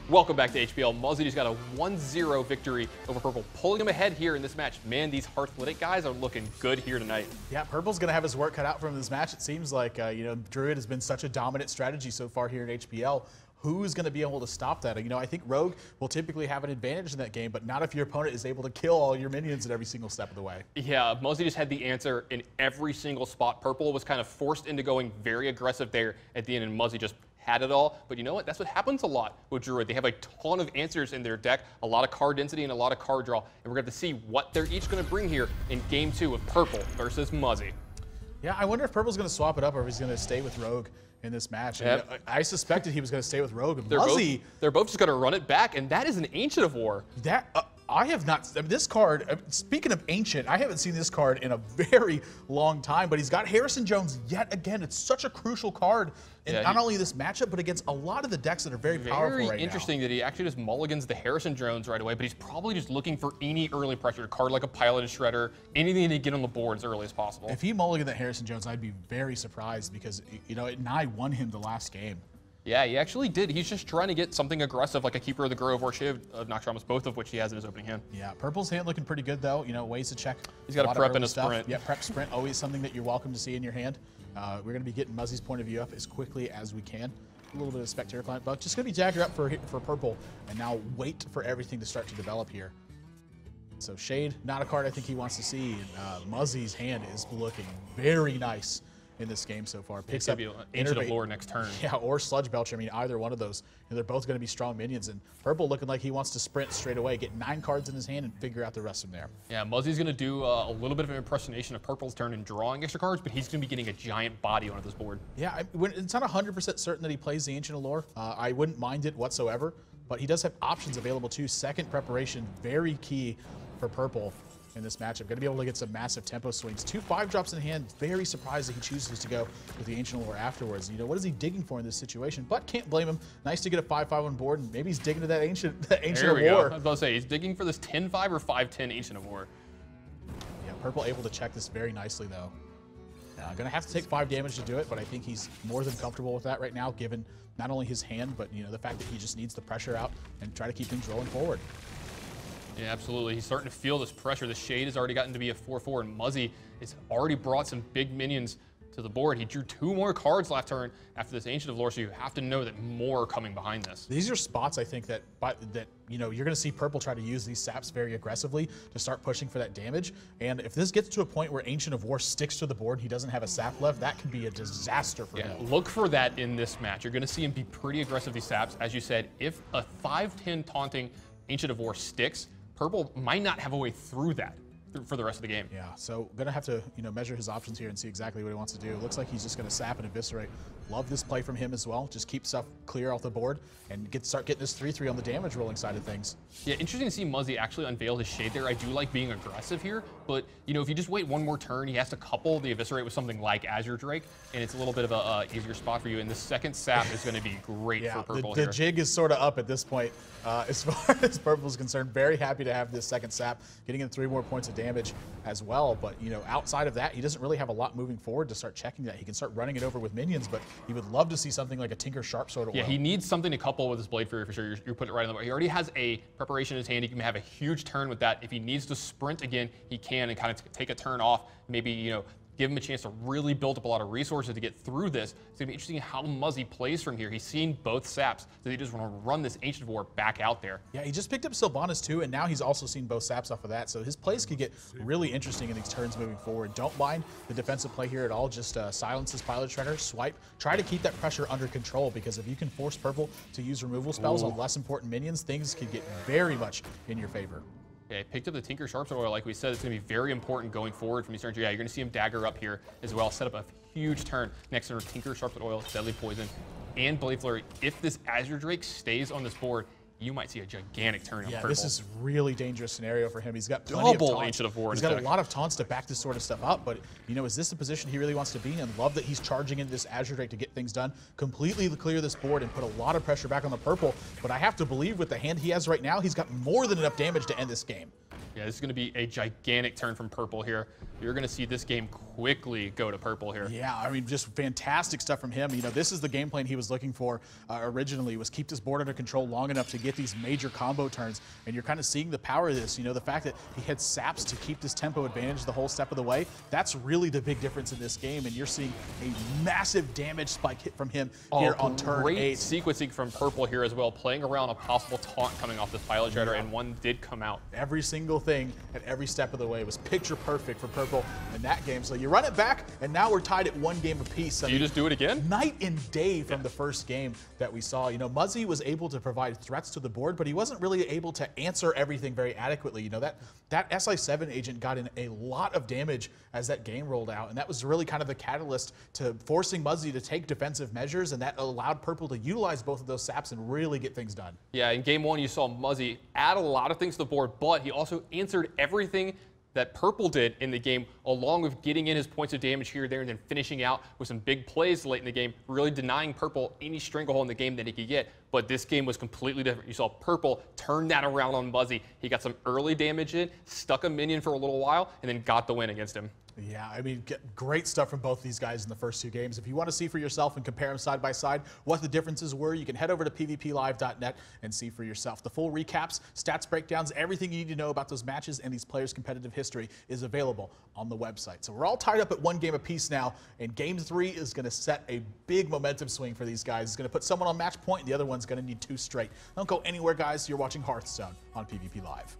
Welcome back to HPL. Muzzy just got a 1-0 victory over Purple, pulling him ahead here in this match. Man, these Hearthlytic guys are looking good here tonight. Yeah, Purple's going to have his work cut out for him in this match. It seems like, Druid has been such a dominant strategy so far here in HPL. Who's going to be able to stop that? I think Rogue will typically have an advantage in that game, but not if your opponent is able to kill all your minions at every single step of the way. Yeah, Muzzy just had the answer in every single spot. Purple was kind of forced into going very aggressive there at the end, and Muzzy just had it all. But you know what? That's what happens a lot with Druid. They have a ton of answers in their deck, a lot of card density and a lot of card draw. And we're going to see what they're each going to bring here in Game 2 of Purple versus Muzzy. Yeah, I wonder if Purple's going to swap it up or if he's going to stay with Rogue in this match. Yep. I suspected he was going to stay with Rogue. Muzzy, they're both just going to run it back, and that is an Ancient of War. I have not, this card, speaking of Ancient, I haven't seen this card in a very long time, but he's got Harrison Jones yet again. It's such a crucial card in not only this matchup, but against a lot of the decks that are very powerful right now. Very interesting that he actually just mulligans the Harrison Jones right away, but he's probably just looking for any early pressure, a card like a Piloted Shredder, anything to get on the board as early as possible. If he mulliganed that Harrison Jones, I'd be very surprised because, Nye won him the last game. Yeah, he actually did. He's just trying to get something aggressive like a Keeper of the Grove or Shiv of Noxtramas, both of which he has in his opening hand. Yeah, Purple's hand looking pretty good though. Ways to check. He's got a prep and a sprint. Yeah, prep, sprint, always something that you're welcome to see in your hand. We're going to be getting Muzzy's point of view up as quickly as we can. A little bit of Spectator Client Bug. Just going to be dagger up for Purple and now wait for everything to start to develop here. So Shade, not a card I think he wants to see. Muzzy's hand is looking very nice in this game so far. Picks up Ancient of Lore next turn. Yeah, or Sludge Belcher. I mean, either one of those. They're both going to be strong minions. And Purple looking like he wants to sprint straight away, get 9 cards in his hand, and figure out the rest from there. Yeah, Muzzy's going to do a little bit of an impersonation of Purple's turn and drawing extra cards, but he's going to be getting a giant body onto this board. Yeah, it's not 100% certain that he plays the Ancient of Lore. I wouldn't mind it whatsoever, but he does have options available too. Second preparation, very key for Purple in this matchup. Going to be able to get some massive tempo swings. 2 5-drops in hand. Very surprised that he chooses to go with the Ancient Lore afterwards. What is he digging for in this situation? But can't blame him. Nice to get a 5-5 on board, and maybe he's digging to that Ancient of War. I was about to say, he's digging for this 10-5 or 5-10 Ancient of War. Yeah, Purple able to check this very nicely, though. Going to have to take 5 damage to do it, but I think he's more than comfortable with that right now, given not only his hand, but the fact that he just needs the pressure out and try to keep things rolling forward. Yeah, absolutely. He's starting to feel this pressure. The Shade has already gotten to be a 4-4, and Muzzy has already brought some big minions to the board. He drew 2 more cards last turn after this Ancient of Lore, so you have to know that more are coming behind this. These are spots, I think, that you're going to see Purple try to use these saps very aggressively to start pushing for that damage. And if this gets to a point where Ancient of War sticks to the board, he doesn't have a sap left, that could be a disaster for him. Look for that in this match. You're going to see him be pretty aggressive with these saps. As you said, if a 5-10 taunting Ancient of War sticks, Purple might not have a way through that for the rest of the game. Yeah, so gonna have to measure his options here and see exactly what he wants to do. Looks like he's just gonna sap and eviscerate. Love this play from him as well. Just keep stuff clear off the board and start getting this 3-3 on the damage rolling side of things. Yeah, interesting to see Muzzy actually unveil his Shade there. I do like being aggressive here, but if you just wait one more turn, he has to couple the eviscerate with something like Azure Drake, and it's a little bit of a easier spot for you. And the second sap is going to be great for Purple the jig is sort of up at this point as far as Purple is concerned. Very happy to have this second sap, getting in 3 more points of damage as well. But outside of that, he doesn't really have a lot moving forward to start checking that. He can start running it over with minions, but he would love to see something like a Tinker Sharp sort of. Yeah, he needs something to couple with his Blade Fury for sure. You're putting it right on the board. He already has a preparation in his hand. He can have a huge turn with that. If he needs to sprint again, he can and kind of take a turn off. Maybe give him a chance to really build up a lot of resources to get through this. It's going to be interesting how Muzzy plays from here. He's seen both saps, so he just want to run this Ancient of War back out there. Yeah, he just picked up Sylvanas too, and now he's also seen both saps off of that, so his plays could get really interesting in these turns moving forward. Don't mind the defensive play here at all. Just silence his Pilot Shredder, swipe. Try to keep that pressure under control, because if you can force Purple to use removal spells on less important minions, things could get very much in your favor. Yeah, picked up the Tinker Sharp Sword Oil, like we said. It's going to be very important going forward from these turns. Yeah, you're going to see him dagger up here as well. Set up a huge turn next to Tinker Sharp Sword Oil, Deadly Poison, and Blade Flurry. If this Azure Drake stays on this board, you might see a gigantic turn on Purple. This is really dangerous scenario for him. He's got plenty of taunts. Ancient of War. He's got a lot of taunts to back this sort of stuff up, but is this the position he really wants to be in? And love that he's charging into this Azure Drake to get things done, completely clear this board and put a lot of pressure back on the Purple. But I have to believe with the hand he has right now, he's got more than enough damage to end this game. Yeah, this is going to be a gigantic turn from Purple here. You're going to see this game quickly go to Purple here. Yeah, I mean, just fantastic stuff from him. You know, this is the game plan he was looking for originally, was keep this board under control long enough to get these major combo turns. And you're kind of seeing the power of this. You know, the fact that he had saps to keep this tempo advantage the whole step of the way, that's really the big difference in this game. And you're seeing a massive damage spike hit from him here on turn 8. Great sequencing from Purple here as well, playing around a possible taunt coming off this Pilot Shredder, and one did come out. Every single thing at every step of the way was picture perfect for Purple in that game. So you run it back, and now we're tied at 1 game apiece. Do you just do it again? Night and day from the first game that we saw. You know, Muzzy was able to provide threats to the board, but he wasn't really able to answer everything very adequately. You know, that SI7 agent got in a lot of damage as that game rolled out, and that was really kind of the catalyst to forcing Muzzy to take defensive measures, and that allowed Purple to utilize both of those saps and really get things done. Yeah, in game 1, you saw Muzzy add a lot of things to the board, but he also answered everything that Purple did in the game, along with getting in his points of damage here, there, and then finishing out with some big plays late in the game, really denying Purple any stranglehold in the game that he could get. But this game was completely different. You saw Purple turn that around on Muzzy. He got some early damage in, stuck a minion for a little while, and then got the win against him. Yeah, I mean, great stuff from both these guys in the first 2 games. If you want to see for yourself and compare them side by side what the differences were, you can head over to pvplive.net and see for yourself. The full recaps, stats breakdowns, everything you need to know about those matches and these players' competitive history is available on the website. So we're all tied up at 1 game apiece now, and game 3 is going to set a big momentum swing for these guys. It's going to put someone on match point, and the other one's going to need 2 straight. Don't go anywhere, guys. You're watching Hearthstone on PvP Live.